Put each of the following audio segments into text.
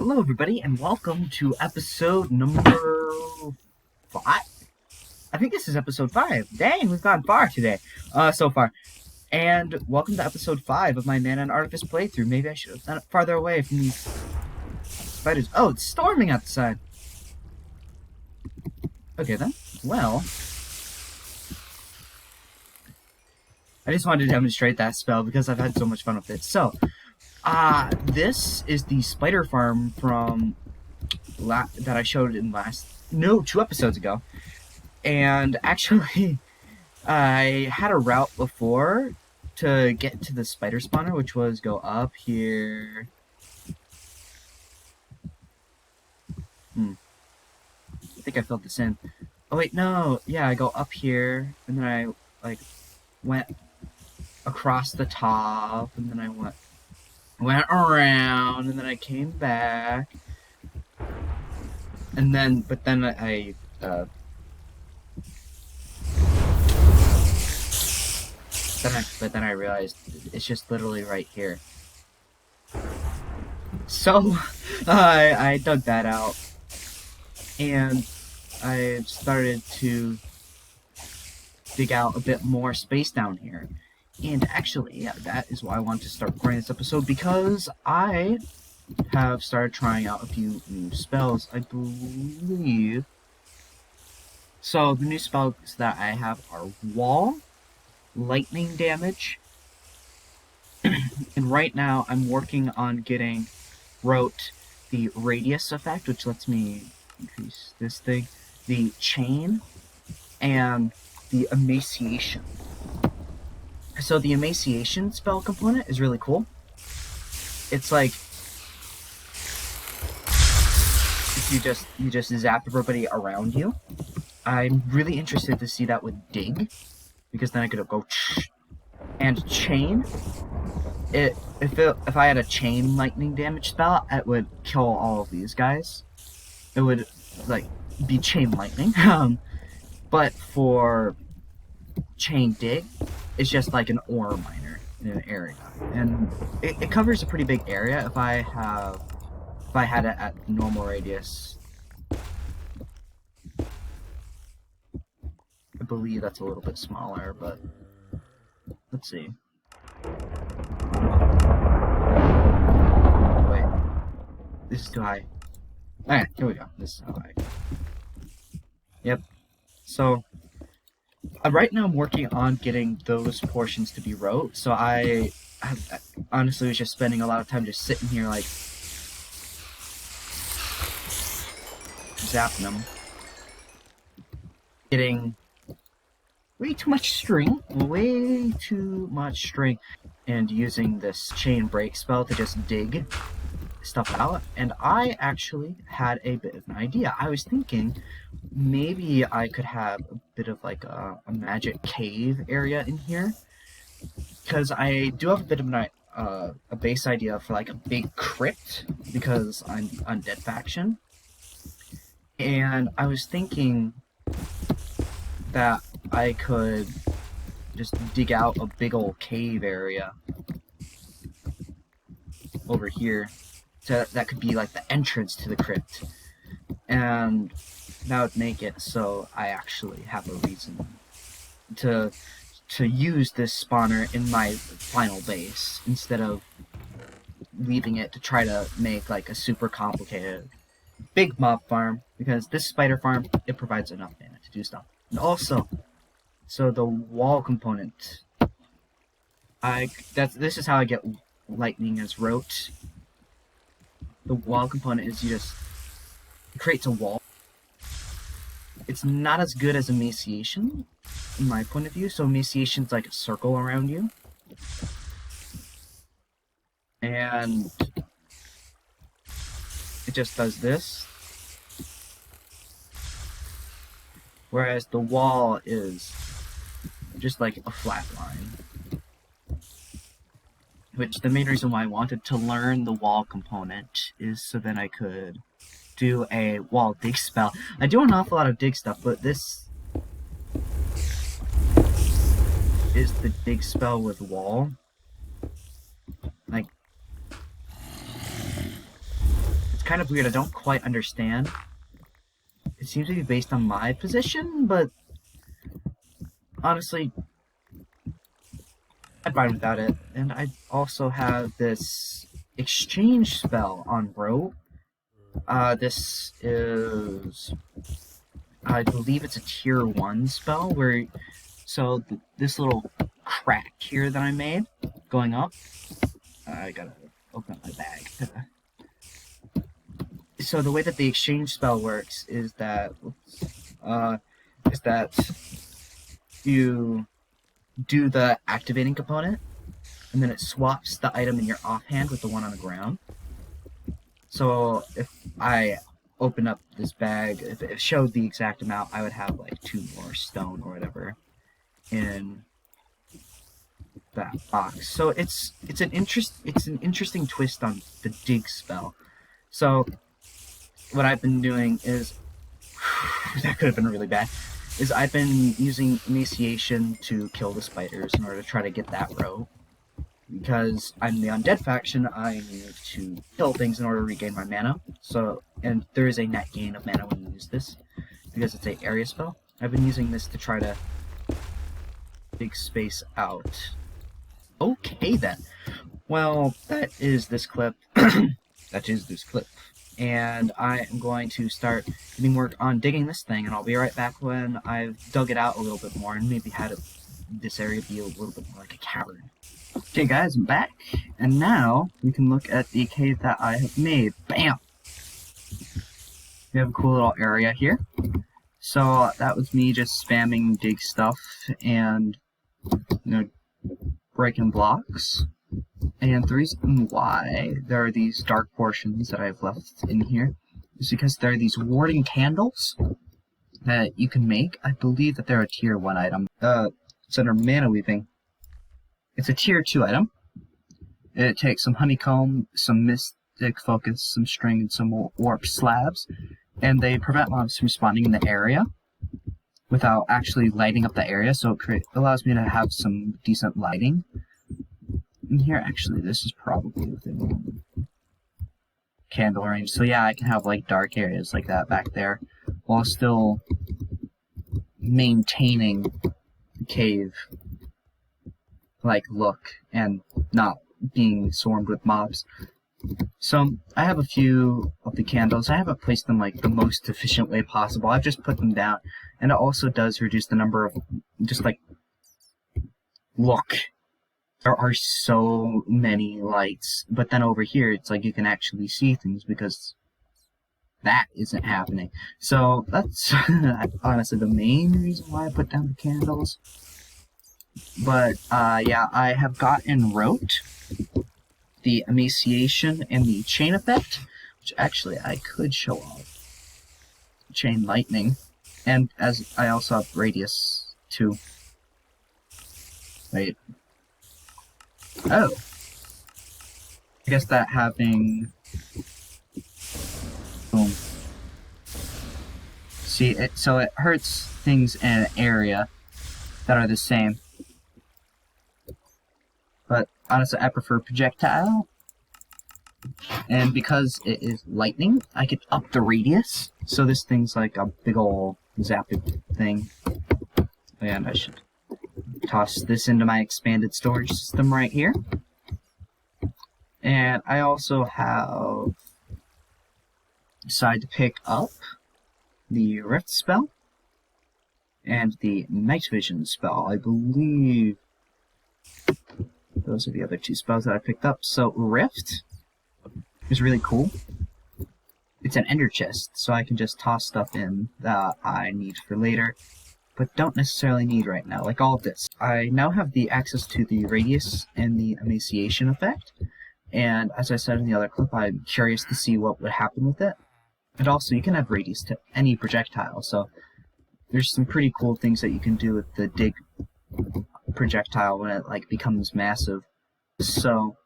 Hello, everybody, and welcome to episode number 5. I think this is episode 5. Dang, we've gone far today, so far. And welcome to episode 5 of my Mana and Artifice playthrough. Maybe I should have done it farther away from these spiders. Oh, it's storming outside. Okay, then. Well, I just wanted to demonstrate that spell because I've had so much fun with it. So, this is the spider farm from that I showed in 2 episodes ago. And actually, I had a route before to get to the spider spawner, which was go up here. I think I filled this in. Oh wait, no. Yeah, I go up here, and then I went across the top, and then I went around, and then I came back, and then but then I realized it's just literally right here. So I dug that out, and I started to dig out a bit more space down here. And actually, yeah, that is why I wanted to start recording this episode, because I have started trying out a few new spells, I believe. So the new spells that I have are wall, lightning damage, and right now I'm working on getting the radius effect, which lets me increase this thing, the chain, and the emaciation. So the emaciation spell component is really cool. It's like you just zap everybody around you. I'm really interested to see that with dig, because then I could go and chain. If I had a chain lightning damage spell, it would kill all of these guys. It would be chain lightning. But for chain dig, it's just like an ore miner in an area, and it covers a pretty big area. If I had it at normal radius, I believe that's a little bit smaller, but let's see. Wait, this is too high. Alright, here we go. This is how high. Yep. So right now I'm working on getting those portions to be wrote. So I honestly was just spending a lot of time just sitting here like zapping them, getting way too much string, and using this chain break spell to just dig stuff out. And I actually had a bit of an idea. I was thinking maybe I could have a bit of like a magic cave area in here, because I do have a bit of a base idea for like a big crypt, because I'm undead faction. And I was thinking that I could just dig out a big old cave area over here, so that could be like the entrance to the crypt, and that would make it so I actually have a reason to use this spawner in my final base, instead of leaving it to try to make like a super complicated big mob farm, because this spider farm, it provides enough mana to do stuff. And also, so the wall component, this is how I get lightning as rote. The wall component is it creates a wall. It's not as good as emaciation, in my point of view. So emaciation's like a circle around you, and it just does this. Whereas the wall is just like a flat line. Which, the main reason why I wanted to learn the wall component is so then I could do a wall dig spell. I do an awful lot of dig stuff, but this is the dig spell with wall. Like, it's kind of weird. I don't quite understand. It seems to be based on my position, but honestly, I'm fine without it. And I also have this exchange spell on rope. This is, I believe it's a tier 1 spell where, so this little crack here that I made going up, I gotta open up my bag. So the way that the exchange spell works is that, you do the activating component, and then it swaps the item in your offhand with the one on the ground. So if I open up this bag, if it showed the exact amount, I would have like 2 more stone or whatever in that box. So it's an interesting twist on the dig spell. So what I've been doing is that could have been really bad. Is I've been using emaciation to kill the spiders in order to try to get that rope. Because I'm the undead faction, I need to kill things in order to regain my mana. So, and there is a net gain of mana when you use this, because it's an area spell. I've been using this to try to dig space out. Okay then. Well, that is this clip. That is this clip. And I am going to start getting work on digging this thing, and I'll be right back when I've dug it out a little bit more and maybe had this area be a little bit more like a cavern. Okay guys, I'm back, and now we can look at the cave that I have made. Bam! We have a cool little area here. So that was me just spamming dig stuff and, breaking blocks. And the reason why there are these dark portions that I've left in here is because there are these warding candles that you can make. I believe that they're a tier 1 item. It's under mana weaving. It's a tier 2 item. It takes some honeycomb, some mystic focus, some string, and some warp slabs, and they prevent mobs from spawning in the area without actually lighting up the area, so it allows me to have some decent lighting. And here, actually, this is probably within candle range, so yeah, I can have like dark areas like that back there, while still maintaining the cave like look and not being swarmed with mobs. So I have a few of the candles. I haven't placed them like the most efficient way possible. I've just put them down, and it also does reduce the number of look. There are so many lights, but then over here it's like you can actually see things because that isn't happening. So that's honestly the main reason why I put down the candles. But, yeah, I have gotten rote, the emaciation, and the chain effect, which actually I could show off. Chain lightning, and as I also have radius, too. Wait. Oh. I guess that having... Boom. See, so it hurts things in an area that are the same. But honestly, I prefer projectile. And because it is lightning, I can up the radius. So this thing's like a big ol' zapping thing. And I should toss this into my expanded storage system right here. And I also have decided to pick up the Rift spell and the Night Vision spell. I believe those are the other 2 spells that I picked up. So Rift is really cool. It's an ender chest, so I can just toss stuff in that I need for later, but don't necessarily need right now, like all of this. I now have the access to the radius and the emaciation effect, and as I said in the other clip, I'm curious to see what would happen with it. And also, you can have radius to any projectile, so there's some pretty cool things that you can do with the dig projectile when it like becomes massive. So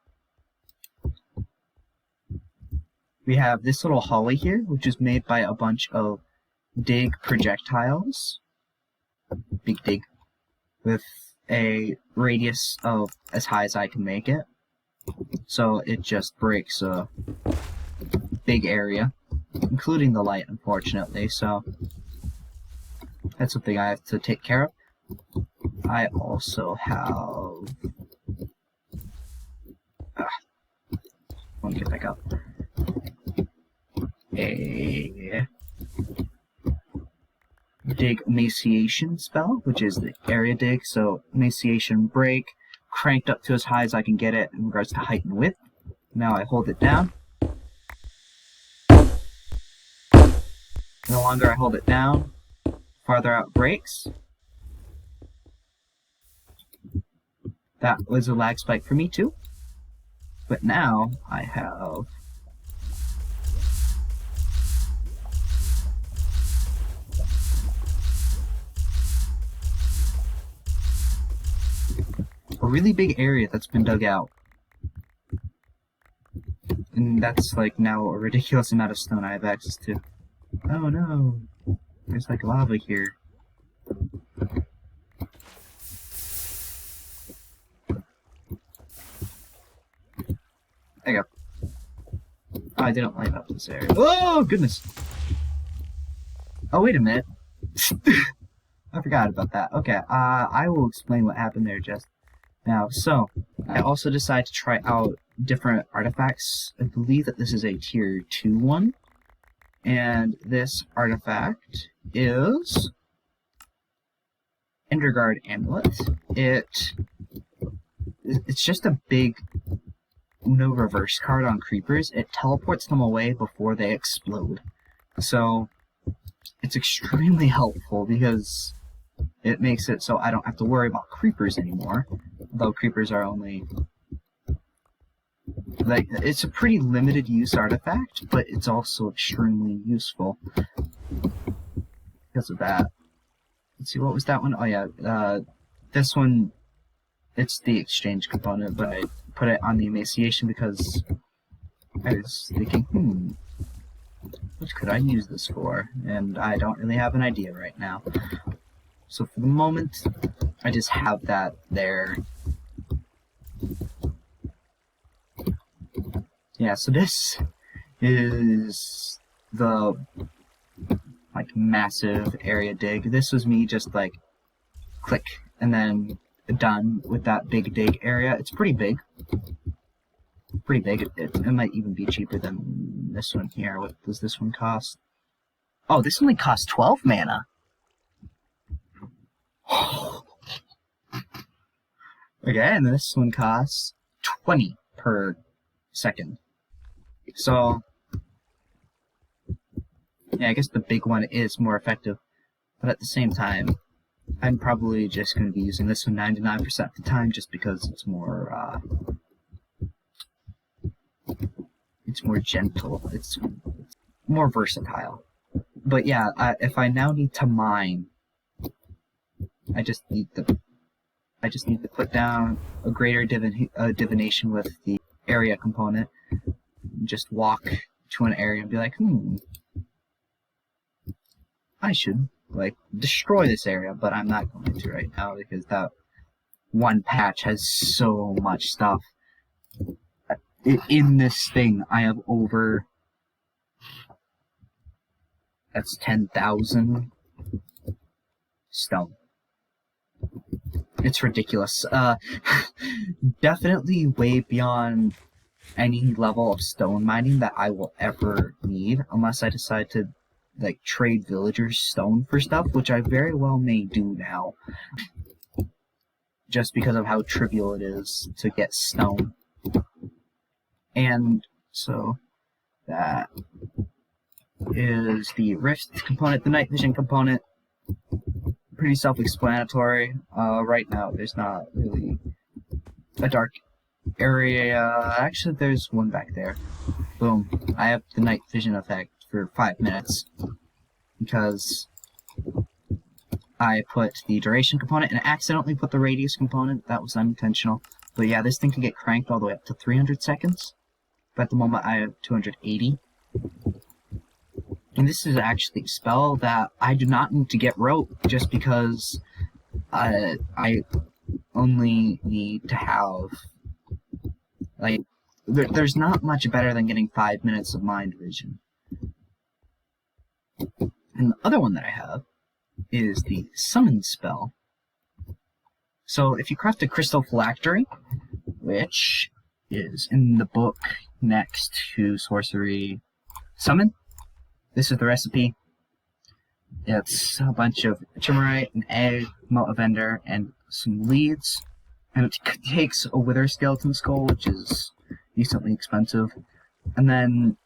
we have this little hallway here, which is made by a bunch of dig projectiles, big dig, with a radius of as high as I can make it. So it just breaks big area, including the light, unfortunately, so that's something I have to take care of. I also have... let me get back up. A dig emaciation spell, which is the area dig, so emaciation break, cranked up to as high as I can get it in regards to height and width. Now I hold it down. No longer I hold it down, farther out breaks. That was a lag spike for me too. But now I have a really big area that's been dug out. And that's like now a ridiculous amount of stone I have access to. Oh no, there's like lava here. There you go. Oh, I didn't light up this area. Oh goodness! Oh wait a minute. I forgot about that. Okay, I will explain what happened there just now. So, I also decided to try out different artifacts. I believe that this is a tier 2 one. And this artifact is Enderguard Amulet. It's just a big Uno reverse card on creepers. It teleports them away before they explode. So, it's extremely helpful because it makes it so I don't have to worry about creepers anymore. Though creepers are only... like, it's a pretty limited use artifact, but it's also extremely useful because of that. Let's see, what was that one? Oh yeah, this one, it's the exchange component, but I put it on the emaciation because I was thinking, what could I use this for? And I don't really have an idea right now. So for the moment, I just have that there. Yeah, so this is the, like, massive area dig. This was me just, like, click, and then done with that big dig area. It's pretty big. Pretty big. It might even be cheaper than this one here. What does this one cost? Oh, this only costs 12 mana. Okay, and this one costs 20 per second. So, yeah, I guess the big one is more effective, but at the same time, I'm probably just going to be using this one 99% of the time just because it's more gentle, it's more versatile. But yeah, if I now need to mine, I just need to put down a greater divination with the area component, just walk to an area and be like, I should, like, destroy this area, but I'm not going to right now because that one patch has so much stuff. In this thing, I have over... that's 10,000 stone. It's ridiculous. Definitely way beyond any level of stone mining that I will ever need, unless I decide to, like, trade villagers stone for stuff, which I very well may do now. Just because of how trivial it is to get stone. And so, that is the rift component, the night vision component. Pretty self-explanatory. Right now, there's not really a dark area. Actually, there's one back there. Boom. I have the night vision effect for 5 minutes because I put the duration component and accidentally put the radius component. That was unintentional. But yeah, this thing can get cranked all the way up to 300 seconds. But at the moment, I have 280. And this is actually a spell that I do not need to get rope just because I only need to have, like, there's not much better than getting 5 minutes of mind vision. And the other one that I have is the summon spell. So if you craft a crystal phylactery, which is in the book next to sorcery summon, this is the recipe. It's a bunch of chimmerite, an egg, multivender, and some leads. And it takes a wither skeleton skull, which is decently expensive. And then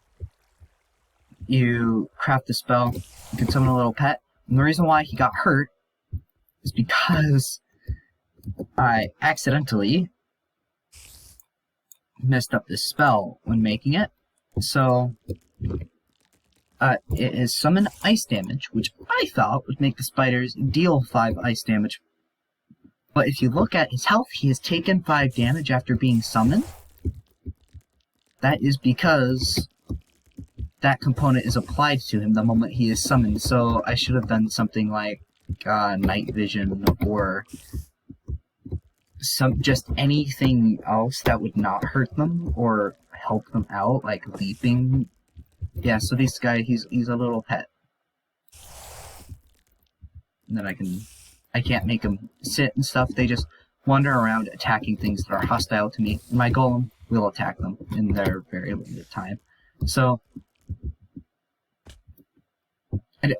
you craft the spell, you can summon a little pet. And the reason why he got hurt is because I accidentally messed up this spell when making it. So it is summon ice damage, which I thought would make the spiders deal 5 ice damage. But if you look at his health, he has taken 5 damage after being summoned. That is because that component is applied to him the moment he is summoned. So I should have done something like night vision or just anything else that would not hurt them or help them out, like leaping. Yeah, so this guy, he's a little pet. And then I can't make them sit and stuff. They just wander around attacking things that are hostile to me. My golem will attack them in their very limited time. So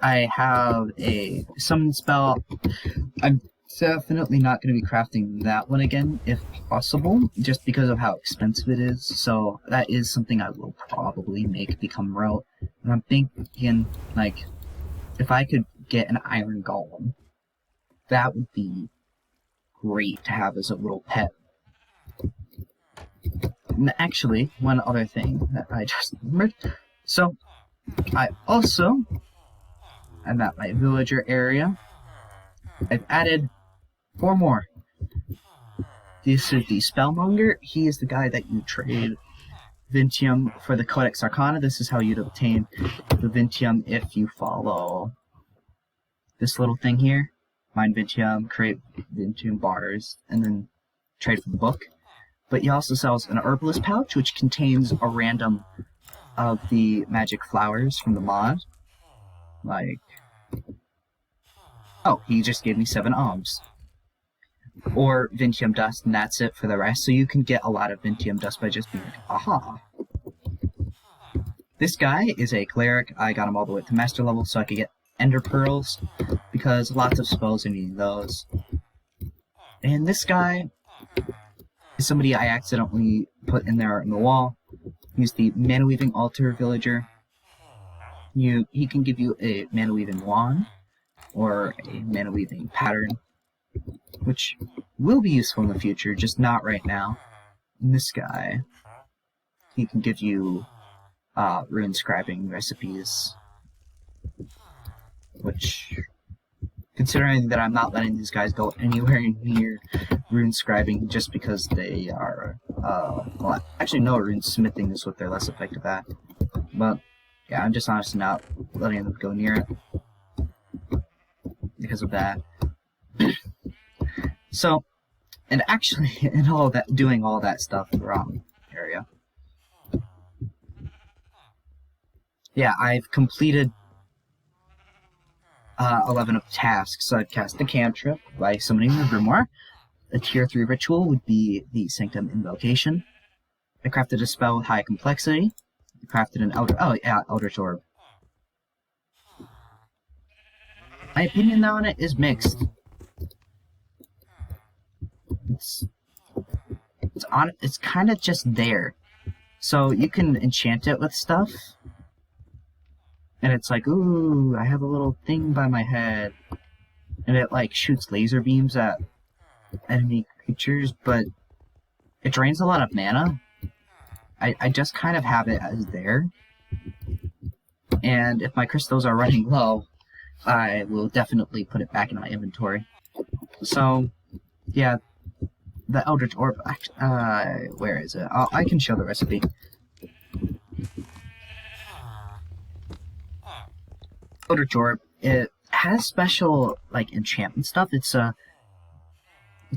I have a summon spell. I'm definitely not going to be crafting that one again, if possible, just because of how expensive it is. So that is something I will probably make become rote. And I'm thinking, like, if I could get an iron golem, that would be great to have as a little pet. And actually, one other thing that I just remembered. So, I also am at my villager area. I've added 4 more. This is the Spellmonger. He is the guy that you trade Vintium for the Codex Arcana. This is how you'd obtain the Vintium if you follow this little thing here. Mine Vintium, create Vintium bars, and then trade for the book. But he also sells an herbalist pouch, which contains a random of the magic flowers from the mod. Like, oh, he just gave me 7 alms. Or Vintium dust, and that's it for the rest. So you can get a lot of Vintium dust by just being like, aha. This guy is a cleric. I got him all the way to master level so I could get ender pearls, because lots of spells are needing those. And this guy is somebody I accidentally put in there in the wall. He's the mana weaving altar villager. He can give you a mana weaving wand or a mana weaving pattern, which will be useful in the future, just not right now. And this guy, he can give you rune scribing recipes, which, considering that I'm not letting these guys go anywhere near rune scribing just because they are, well, actually no, rune smithing is what they're less effective at. But yeah, I'm just honestly not letting them go near it because of that. So, and actually, in all that, doing all that stuff in the wrong area. Yeah, I've completed 11 of the tasks. So I've cast the cantrip by summoning the grimoire. A tier 3 ritual would be the Sanctum Invocation. I crafted a spell with high complexity. I crafted an Eldritch Orb. My opinion on it is mixed. It's kind of just there. So you can enchant it with stuff, and it's like, ooh, I have a little thing by my head, and it like shoots laser beams at enemy creatures, but it drains a lot of mana. I just kind of have it as there, and if my crystals are running low, I will definitely put it back in my inventory. So, yeah, the Eldritch Orb, where is it? I can show the recipe. Eldritch Orb, it has special, like, enchantment stuff. It's one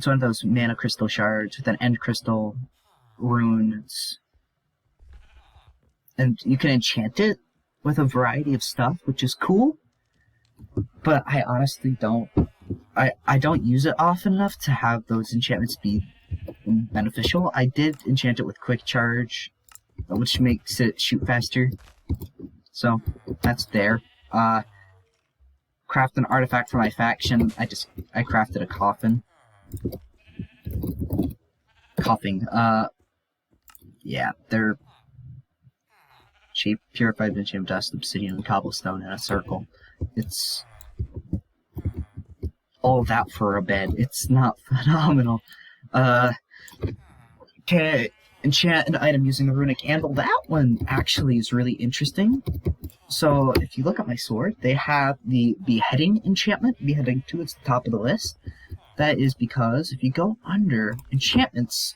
of those mana crystal shards with an end crystal, runes, and you can enchant it with a variety of stuff, which is cool. But I honestly don't. I don't use it often enough to have those enchantments be beneficial. I did enchant it with quick charge, which makes it shoot faster. So that's there. Craft an artifact for my faction. I crafted a coffin. Coughing. Yeah, they're cheap, purified vintage dust, obsidian, and cobblestone in a circle. It's all that for a bed. It's not phenomenal. Okay, enchant an item using a runic candle. That one actually is really interesting. So if you look at my sword, they have the beheading enchantment. Beheading 2 is the top of the list. That is because if you go under enchantments,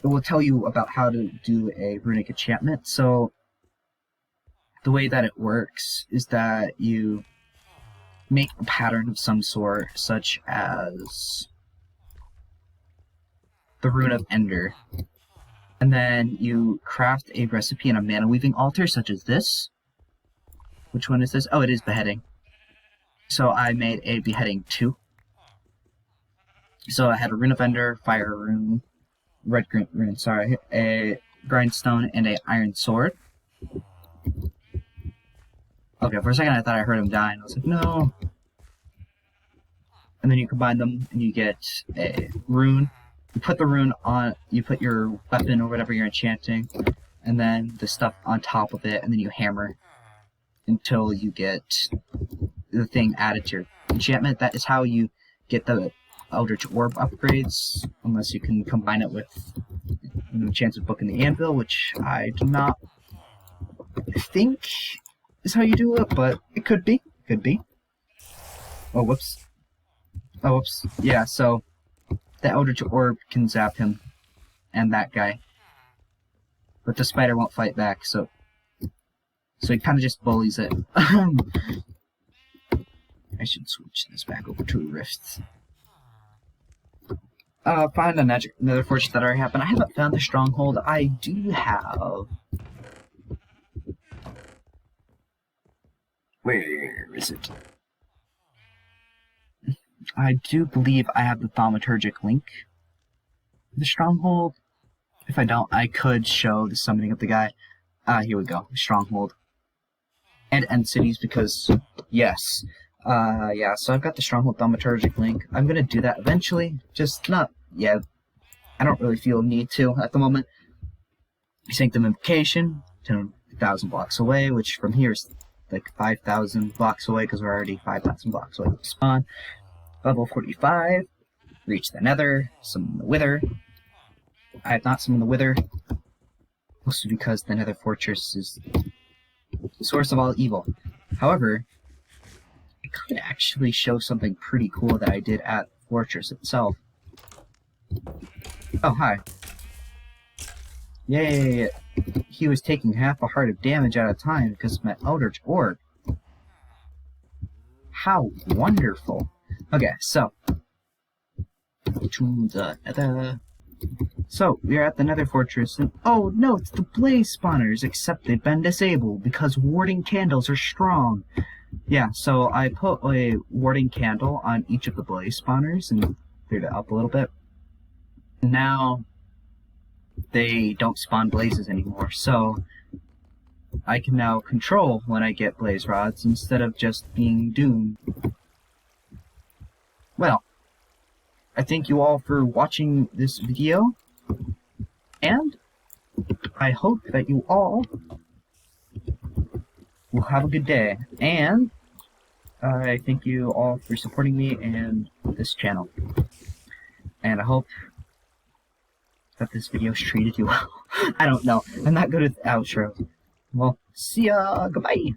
it will tell you about how to do a runic enchantment. So the way that it works is that you make a pattern of some sort, such as the Rune of Ender, and then you craft a recipe in a mana weaving altar, such as this. Which one is this? Oh, it is beheading. So I made a beheading 2. So I had a Rune of Ender, fire rune, red rune, sorry, a grindstone, and a iron sword. Okay, for a second I thought I heard him die, and I was like, no. And then you combine them, and you get a rune. You put the rune on, you put your weapon or whatever you're enchanting, and then the stuff on top of it, and then you hammer until you get the thing added to your enchantment. That is how you get the Eldritch Orb upgrades, unless you can combine it with an enchanted book in the anvil, which I do not think is how you do it, but it could be. Could be. Oh, whoops. Oh, whoops. Yeah, so the Eldritch Orb can zap him and that guy. But the spider won't fight back, so he kind of just bullies it. I should switch this back over to a rift. Find another fortress that already happened. I haven't found the stronghold. I do have... Where is it? I do believe I have the thaumaturgic link. The stronghold. If I don't, I could show the summoning of the guy. Here we go. Stronghold. And end cities, because yes. Yeah, so I've got the stronghold thaumaturgic link. I'm gonna do that eventually. Just not yet. I don't really feel a need to at the moment. Sanctum Invocation, 10,000 blocks away, which from here is like 5,000 blocks away, because we're already 5,000 blocks away from spawn. Level 45, reach the Nether, summon the Wither. I have not summoned the Wither, mostly because the Nether Fortress is the source of all evil. However, I could actually show something pretty cool that I did at the Fortress itself. Oh, hi. Yay! He was taking half a heart of damage at a time because of my Eldritch Orb. How wonderful! Okay, so to the Nether. So we are at the Nether Fortress, and oh no, it's the blaze spawners, except they've been disabled because warding candles are strong. Yeah, so I put a warding candle on each of the blaze spawners and cleared it up a little bit. Now they don't spawn blazes anymore, so I can now control when I get blaze rods instead of just being doomed. Well, I thank you all for watching this video, and I hope that you all will have a good day, and I thank you all for supporting me and this channel, and I hope that this video's treated you well. I don't know, I'm not good at the outro. Well, see ya, goodbye!